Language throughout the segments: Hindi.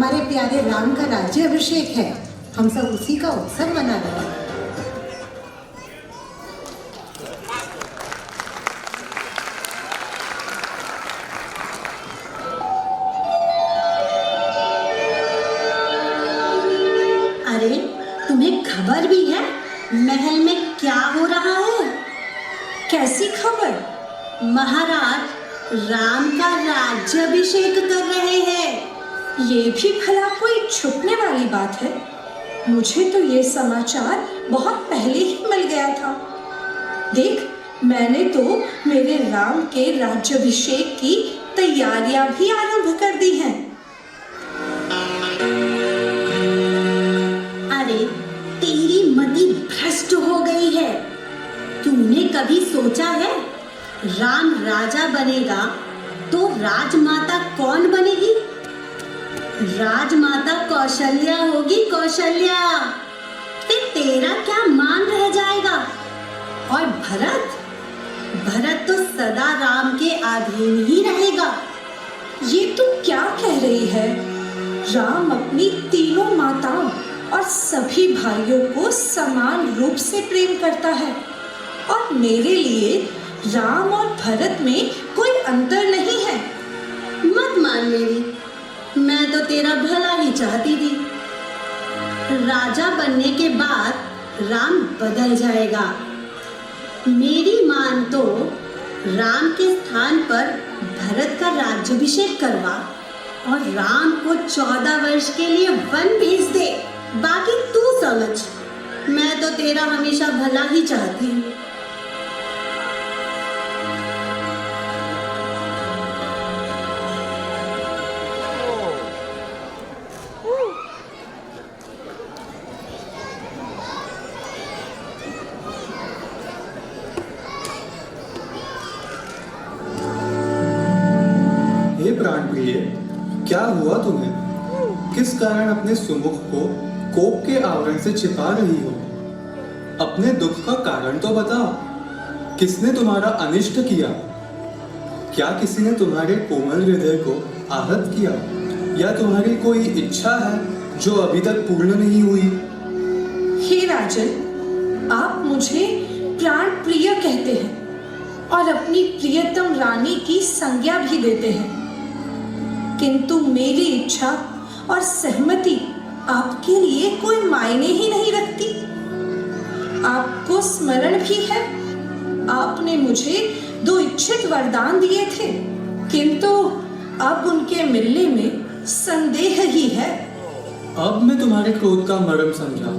हमारे प्यारे राम का राज्य अभिषेक है। हम सब उसी का उत्सव मना रहे हैं। अरे, तुम्हें खबर भी है महल में क्या हो रहा है? कैसी खबर? महाराज राम का राज्याभिषेक कर रहे हैं। ये भी भला कोई छुपने वाली बात है? मुझे तो ये समाचार बहुत पहले ही मिल गया था। देख, मैंने तो मेरे राम के राज्याभिषेक की तैयारियां भी आरंभ कर दी हैं। अरे, तेरी मति भ्रष्ट हो गई है। तूने कभी सोचा है राम राजा बनेगा तो राजमाता कौन बनेगी? राजमाता कौशल्या होगी, कौशल्या। फिर तेरा क्या मान रह जाएगा? और भरत तो सदा राम के अधीन ही रहेगा। ये तू क्या कह रही है? राम अपनी तीनों माताओं और सभी भाइयों को समान रूप से प्रेम करता है और मेरे लिए राम और भरत में कोई अंतर नहीं है। मत मान मेरी, मैं तो तेरा भला ही चाहती थी। राजा बनने के बाद राम बदल जाएगा। मेरी मान तो राम के स्थान पर भरत का राज्याभिषेक करवा और राम को 14 वर्ष के लिए वन भेज दे। बाकी तू समझ, मैं तो तेरा हमेशा भला ही चाहती हूँ। हे प्राण प्रिय, क्या हुआ तुम्हें? किस कारण अपने सुमुख को कोप के आवरण से छिपा रही हो? अपने दुख का कारण तो बताओ। किसने तुम्हारा अनिष्ट किया? क्या किसी ने तुम्हारे कोमल हृदय को आहत किया, या तुम्हारी कोई इच्छा है जो अभी तक पूर्ण नहीं हुई? हे राजन, आप मुझे प्राण प्रिय कहते हैं और अपनी प्रियतम रानी की संज्ञा भी देते हैं, किंतु मेरी इच्छा और सहमति आपके लिए कोई मायने ही नहीं रखती। आपको स्मरण भी है, आपने मुझे 2 इच्छित वरदान दिए थे, किंतु अब उनके मिलने में संदेह ही है। अब मैं तुम्हारे क्रोध का मर्म समझा।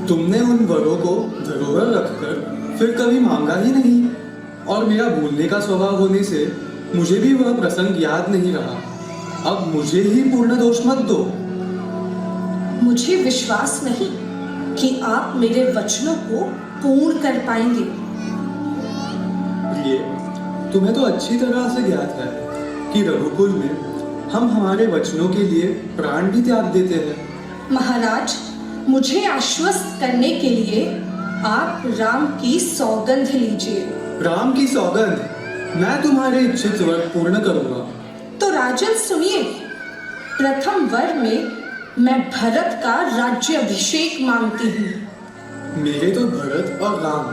तुमने उन वरों को धरोहर रखकर फिर कभी मांगा ही नहीं, और मेरा भूलने का स्वभाव होने से मुझे भी वह प्रसंग याद नहीं रहा। अब मुझे ही पूर्ण दोष मत दो। मुझे विश्वास नहीं कि आप मेरे वचनों को पूर्ण कर पाएंगे। प्रिय, तुम्हें तो अच्छी तरह से ज्ञात है कि रघुकुल में हम हमारे वचनों के लिए प्राण भी त्याग देते हैं। महाराज, मुझे आश्वस्त करने के लिए आप राम की सौगंध लीजिए। राम की सौगंध? मैं तुम्हारे इच्छित वर पूर्ण करूंगा। तो राजन सुनिए, प्रथम वर में मैं भरत का राज्याभिषेक मांगती हूँ। मेरे तो भरत और राम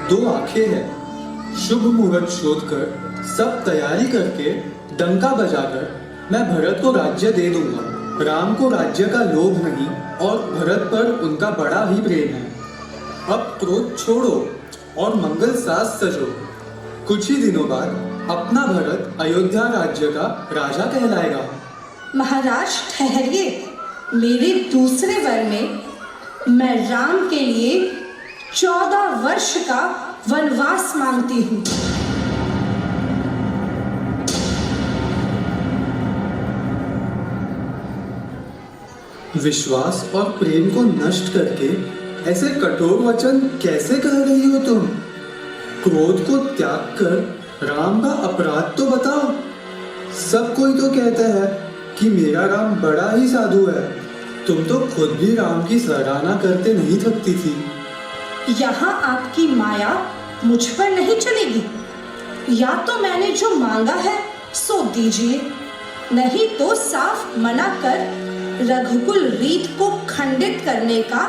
2 आंखें हैं। शुभ मुहूर्त शोधकर सब तैयारी करके डंका बजाकर मैं भरत को राज्य दे दूंगा। राम को राज्य का लोभ नहीं और भरत पर उनका बड़ा ही प्रेम है। अब क्रोध छोड़ो और मंगल साज सजो। कुछ ही दिनों बाद अपना भरत अयोध्या राज्य का राजा कहलाएगा। महाराज ठहरिए, मेरे दूसरे वर में मैं राम के लिए 14 वर्ष का वनवास मांगती हूँ। विश्वास और प्रेम को नष्ट करके ऐसे कठोर वचन कैसे कह रही हो तुम? क्रोध को त्याग कर राम का अपराध तो बताओ। सब कोई तो कहता है कि मेरा राम बड़ा ही साधु है। तुम तो खुद भी राम की सराहना करते नहीं थकती थी। यहाँ आपकी माया मुझ पर नहीं चलेगी। या तो मैंने जो मांगा है सो दीजिए, नहीं तो साफ मना कर रघुकुल रीत को खंडित करने का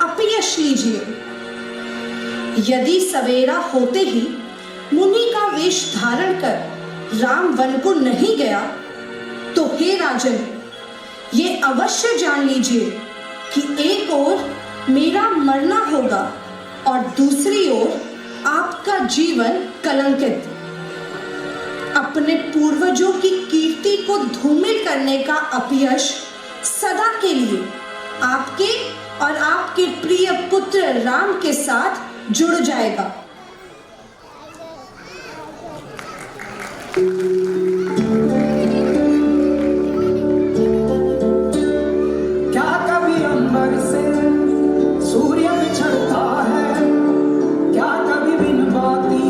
अपयश लीजिए। यदि सवेरा होते ही मुनि का वेश धारण कर राम वन को नहीं गया, तो हे राजन, ये अवश्य जान लीजिए कि एक ओर मेरा मरना होगा और दूसरी ओर आपका जीवन कलंकित। अपने पूर्वजों की कीर्ति को धूमिल करने का अपयश सदा के लिए आपके और आपके प्रिय पुत्र राम के साथ जुड़ जाएगा। क्या कभी अंबर से सूर्य बिछड़ता है, क्या कभी बिन बाती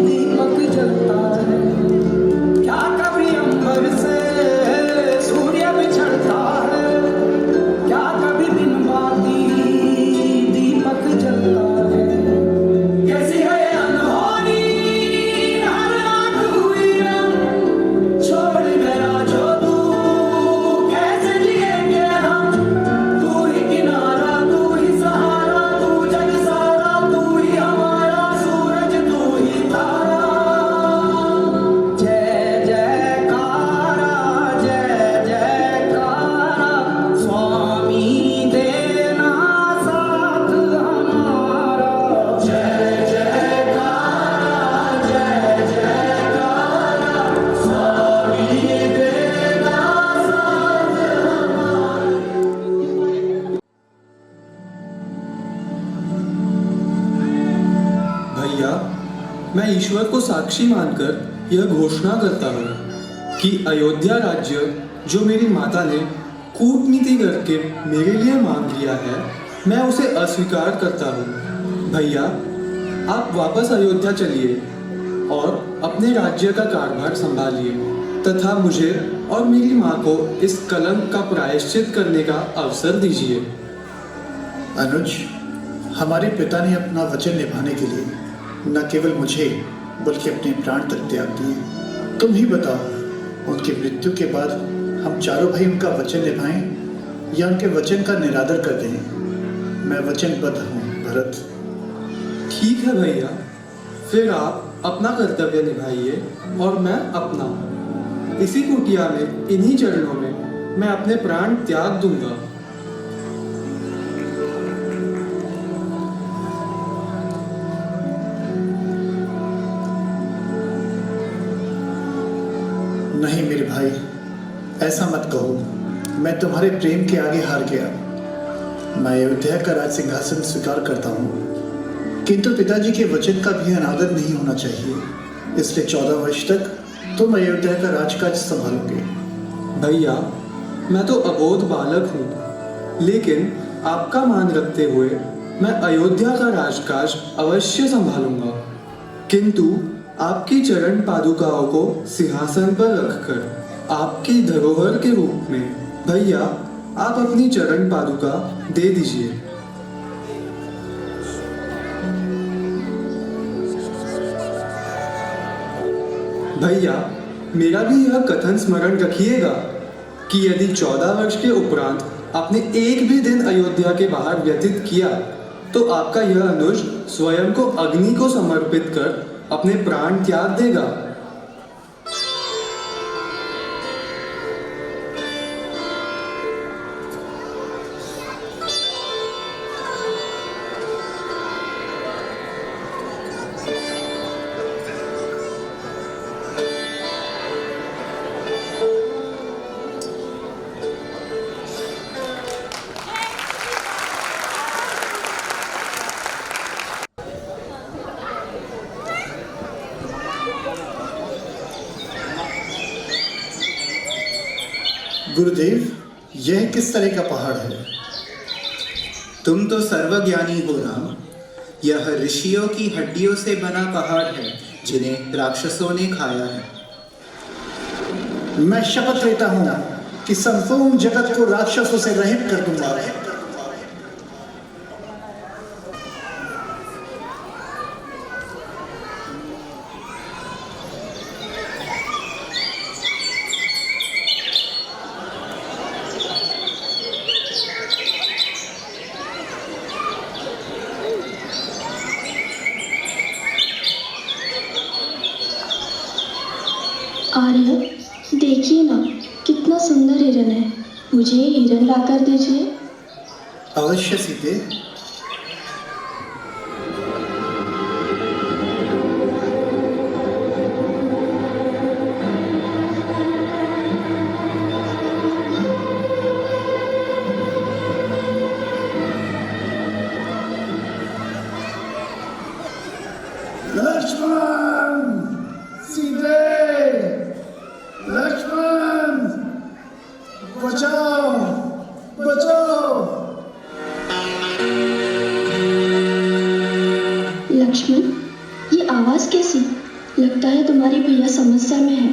दीपक जलता है, क्या कभी अंबर से सूर्य बिछड़ता है, क्या कभी बिन बाती दीपक जलता है। कैसी है ये अनहोनी हर रात हुई रंग, छोड़ गया जो तू कैसे जिएंगे हम। तू ही किनारा, तू ही सहारा, तू जग सारा, तू ही हमारा सूरज, तू ही तारा। जय जयकारा, जय जयकारा, स्वामी देना साथ हमारा। जय जयकारा, जय जयकारा, स्वामी देना साथ हमारा। भैया, मैं ईश्वर को साक्षी मानकर यह घोषणा करता हूँ कि अयोध्या राज्य जो मेरी माता ने कूटनीति करके मेरे लिए मांग लिया है, मैं उसे अस्वीकार करता हूँ। भैया, आप वापस अयोध्या चलिए और अपने राज्य का कारभार संभालिए तथा मुझे और मेरी माँ को इस कलंक का प्रायश्चित करने का अवसर दीजिए। अनुज, हमारे पिता ने अपना वचन निभाने के लिए न केवल मुझे बल्कि अपने प्राण तक त्याग दिए। तुम ही बताओ, उनकी मृत्यु के बाद हम चारों भाई उनका वचन निभाएं या उनके वचन का निरादर कर दें। मैं वचनबद्ध हूँ भरत। ठीक है भैया, फिर आप अपना कर्तव्य निभाइए और मैं अपना। इसी कुटिया में, इन्हीं चरणों में मैं अपने प्राण त्याग दूंगा। नहीं मेरे भाई, ऐसा मत कहो। मैं तुम्हारे प्रेम के आगे हार गया। मैं अयोध्या का राज सिंहासन स्वीकार करता हूँ, किंतु पिताजी के वचन का भी अनादर नहीं होना चाहिए। इसलिए 14 वर्ष तक तुम अयोध्या का राजकाज संभालोगे। भैया, मैं तो अबोध बालक हूँ, लेकिन आपका मान रखते हुए मैं अयोध्या का राजकाज अवश्य संभालूंगा। किंतु आपकी चरण पादुकाओं को सिंहासन पर रखकर आपकी धरोहर के रूप में भैया आप अपनी चरण पादुका दे दीजिए। भैया, मेरा भी यह कथन स्मरण रखिएगा कि यदि 14 वर्ष के उपरांत आपने एक भी दिन अयोध्या के बाहर व्यतीत किया, तो आपका यह अनुज स्वयं को अग्नि को समर्पित कर अपने प्राण त्याग देगा। गुरुदेव, यह किस तरह का पहाड़ है? तुम तो सर्वज्ञानी हो राम। यह ऋषियों की हड्डियों से बना पहाड़ है जिन्हें राक्षसों ने खाया है। मैं शपथ लेता हूँ कि संपूर्ण जगत को राक्षसों से रहित कर दूंगा। आर्य, देखिए ना, कितना सुंदर हिरन है। मुझे ये हिरन लाकर दीजिए। अवश्य सीते। लक्ष्मण, सीते, लक्ष्मण, बचाओ, बचाओ। लक्ष्मण, ये आवाज़ कैसी? लगता है तुम्हारी भैया समस्या में है।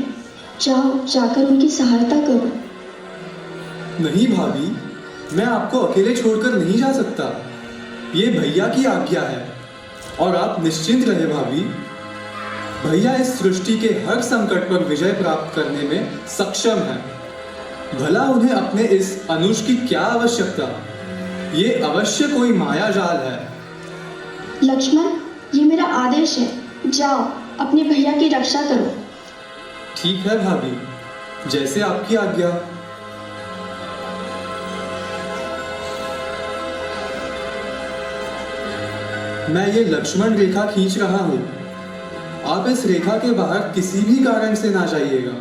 जाओ, जाकर उनकी सहायता करो। नहीं भाभी, मैं आपको अकेले छोड़कर नहीं जा सकता। ये भैया की आज्ञा है और आप निश्चिंत रहे भाभी। भैया इस सृष्टि के हर संकट पर विजय प्राप्त करने में सक्षम है। भला उन्हें अपने इस अनुज की क्या आवश्यकता? ये अवश्य कोई माया जाल है। लक्ष्मण, ये मेरा आदेश है। जाओ, अपने भैया की रक्षा करो। ठीक है भाभी, जैसे आपकी आज्ञा। मैं ये लक्ष्मण रेखा खींच रहा हूं। आप इस रेखा के बाहर किसी भी कारण से ना जाइएगा।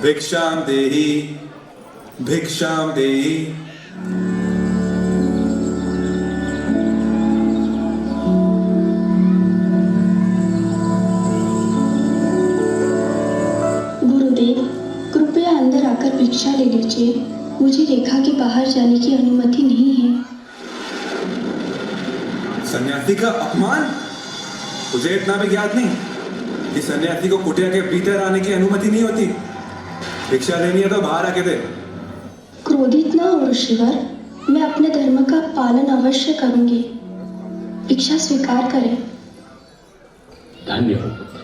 भिक्षाम देहि, भिक्षाम देहि। गुरुदेव, कृपया अंदर आकर भिक्षा ले लीजिए। मुझे रेखा के बाहर जाने की अनुमति नहीं है। सन्यासी का अपमान? तुझे इतना भी ज्ञात नहीं कि सन्यासी को कुटिया के भीतर आने की अनुमति नहीं होती। भिक्षा लेनी है तो बाहर आके दे। क्रोधित ना हो ऋषिवर, मैं अपने धर्म का पालन अवश्य करूंगी। भिक्षा स्वीकार करें। धन्य हो पुत्र,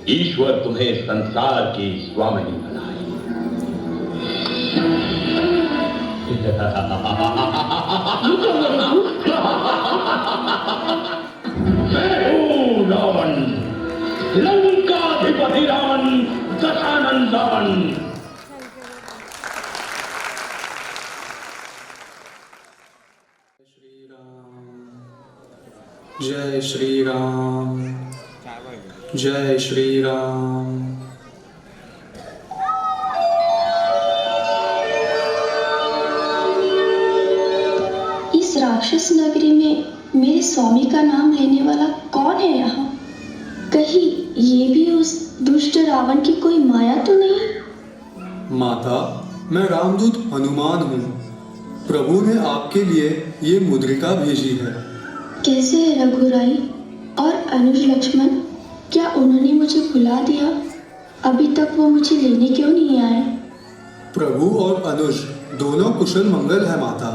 ईश्वर तुम्हें संसार की स्वामिनी बनाए। मैं हूं रावण, लंकाधिपति रावण, दशानंदन। जय श्री राम, जय श्री राम। इस राक्षस नगरी में मेरे स्वामी का नाम लेने वाला कौन है यहाँ? कहीं ये भी उस दुष्ट रावण की कोई माया तो नहीं? माता, मैं रामदूत हनुमान हूँ। प्रभु ने आपके लिए ये मुद्रिका भेजी है। कैसे है रघुराई और अनुज लक्ष्मण? क्या उन्होंने मुझे भुला दिया? अभी तक वो मुझे लेने क्यों नहीं आए? प्रभु और अनुज दोनों कुशल मंगल है माता।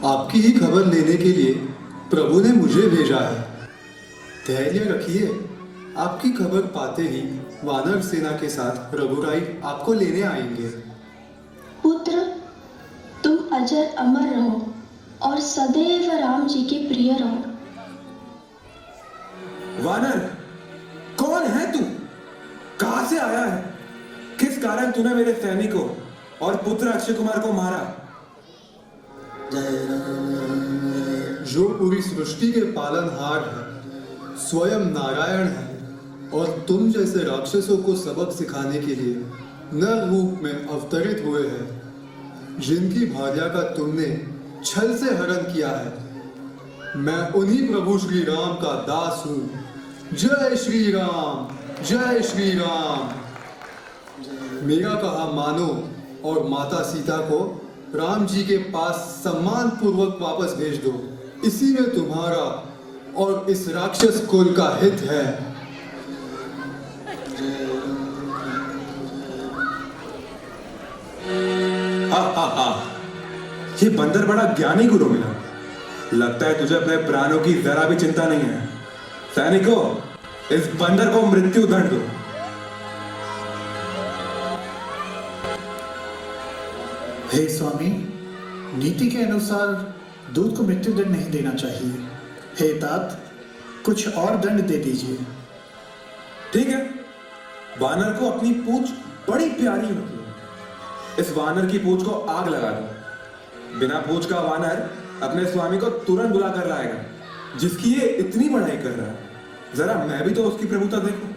आपकी ही खबर लेने के लिए प्रभु ने मुझे भेजा है। धैर्य रखिए, आपकी खबर पाते ही वानर सेना के साथ रघुराई आपको लेने आएंगे। पुत्र, तुम अजर अमर रहो और सदैव राम जी के प्रिय रहो। वानर, कौन है तू? कहां से आया है? किस कारण तूने मेरे सैनिकों और पुत्र अक्षय कुमार को मारा? जो पूरी सृष्टि के पालनहार है, स्वयं नारायण है और तुम जैसे राक्षसों को सबक सिखाने के लिए नर रूप में अवतरित हुए हैं, जिनकी भार्या का तुमने छल से हरण किया है। मैं उन्हीं प्रभु श्री राम का दास हूँ। जय श्री राम, जय श्री राम। मेरा कहा मानो और माता सीता को राम जी के पास सम्मान पूर्वक वापस भेज दो। इसी में तुम्हारा और इस राक्षस कुल का हित है। हा हा हा, ये बंदर बड़ा ज्ञानी गुरु मिला। लगता है तुझे अपने प्राणों की जरा भी चिंता नहीं है। सैनिकों, इस बंदर को मृत्यु दंड दो। हे स्वामी, नीति के अनुसार दूत को मृत्युदंड नहीं देना चाहिए। हे तात, कुछ और दंड दे दीजिए। ठीक है, वानर को अपनी पूंछ बड़ी प्यारी होती है, इस वानर की पूंछ को आग लगा दो। बिना पूंछ का वानर अपने स्वामी को तुरंत बुला कर लाएगा, जिसकी ये इतनी बड़ाई कर रहा है। जरा मैं भी तो उसकी प्रभुता देखूं।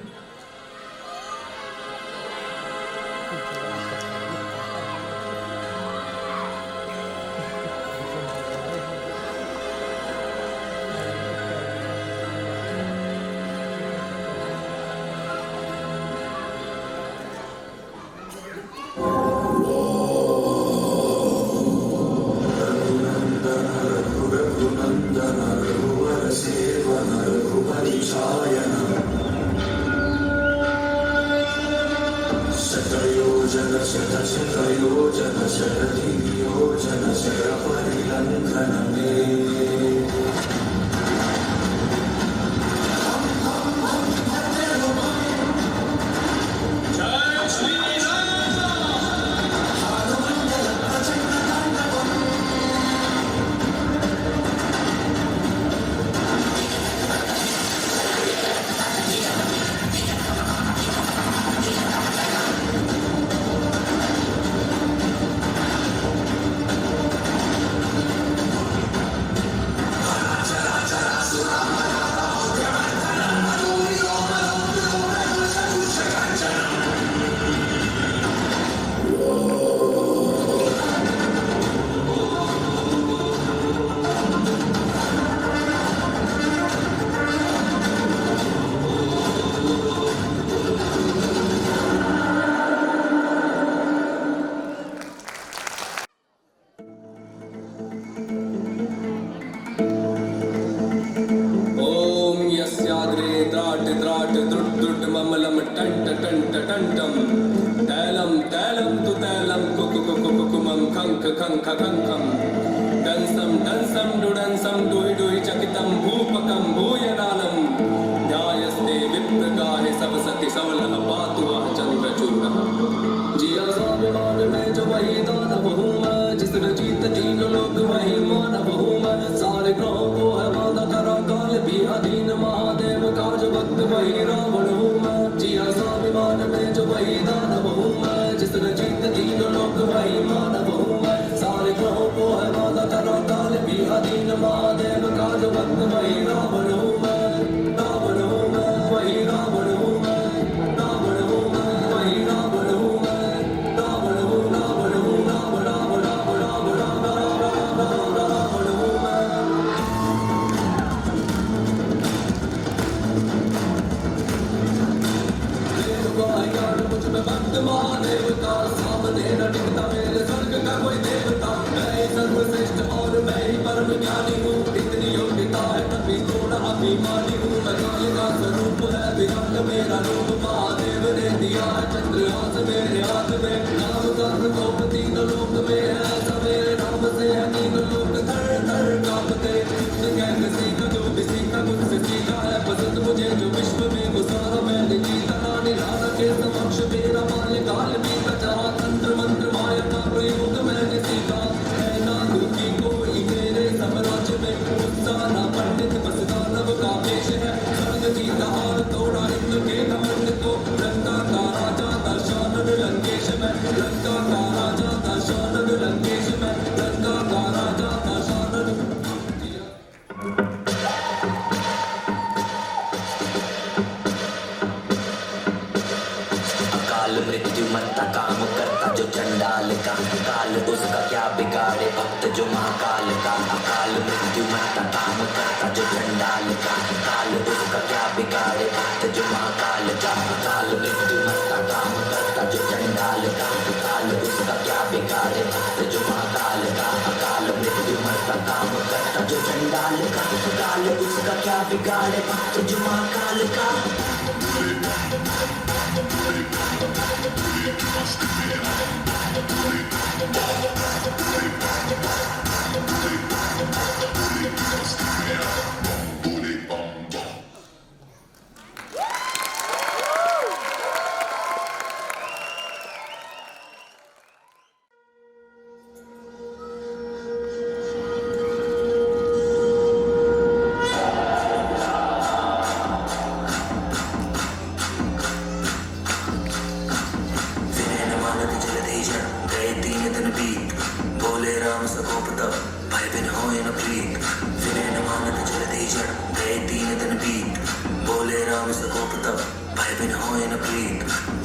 राम सकोप तब भय बिन होए न प्रीत विनय न मानत जल्दी जड़ गए 3 दिन बीत बोले राम सकोप तब भय बिन होए न प्रीत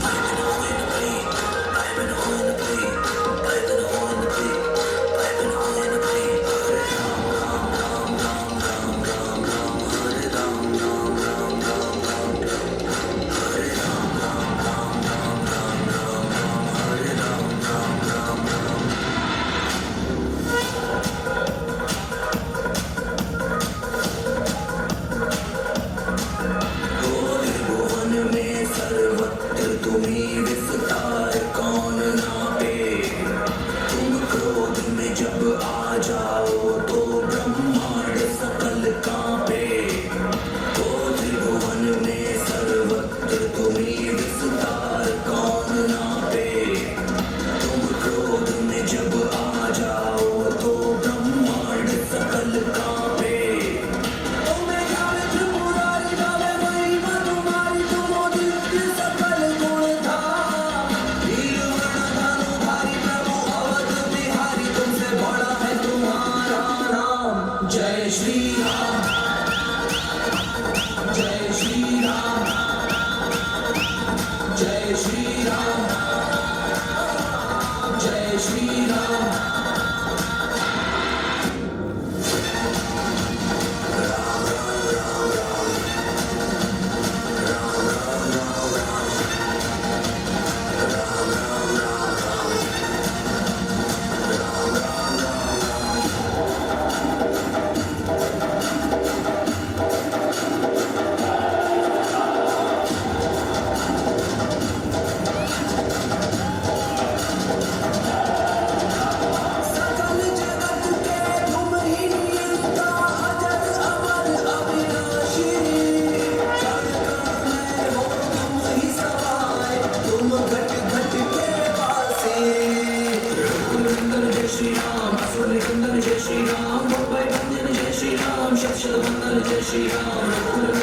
भय बिन होए न प्रीत भय बिन होए न प्रीत भय बिन होए न प्रीत भय बिन होए न प्रीत हरे राम राम राम राम राम राम राम हरे राम राम राम राम राम हरे राम राम राम राम राम राम राम हरे राम राम राम राम त्रिभुवन में सर्वत्र तुम्हीं विस्तार कौन नापे तुम क्रोध में जब आ जाओ तो ब्रह्मांड सकल कांपे ओ त्रिभुवन में सर्वत्र तुम्हीं विस्तार कौन नापे तुम क्रोध में जब आ जाओ तो ब्रह्मांड सकल कांपे जय श्री राम जय श्री राम जय श्री राम जय श्री राम सकल जगत के तुम ही नियंता अजर अमर अविनाशी कण कण में हो तुम ही समाए तुम घट घट के वासी रघुनंदन जय श्री राम असुर निकंदन जय श्री राम भय भंजन जय श्री राम शत शत वंदन जय श्री राम